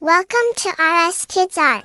Welcome to RS Kids Art.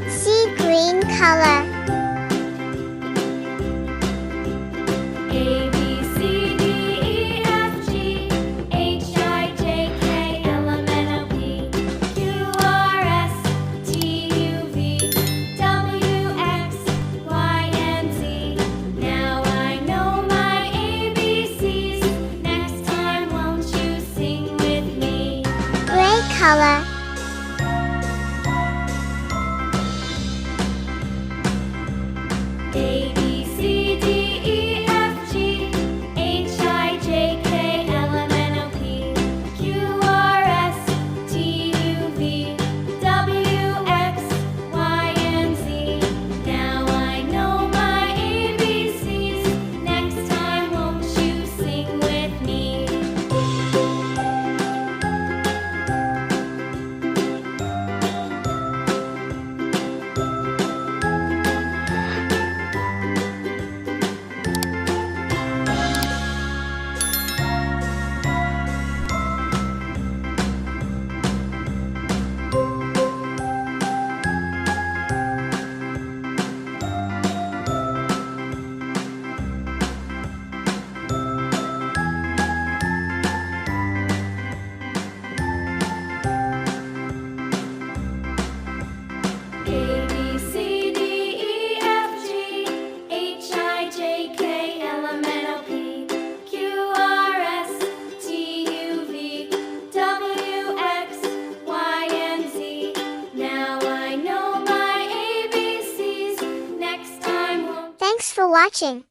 See green color. Color. A, B, C, D, E, F, G, H, I, J, K, L, M, N, O, P, Q, R, S, T, U, V, W, X, Y, and Z. Now I know my ABCs. Next time, won't you sing with me? A, B, C, D, E, F, G, H, I, J, K, L, M, N, O, P, Q, R, S, T, U, V, W, X, Y, and Z. Now I know my ABCs. Next time won't Thanks for watching.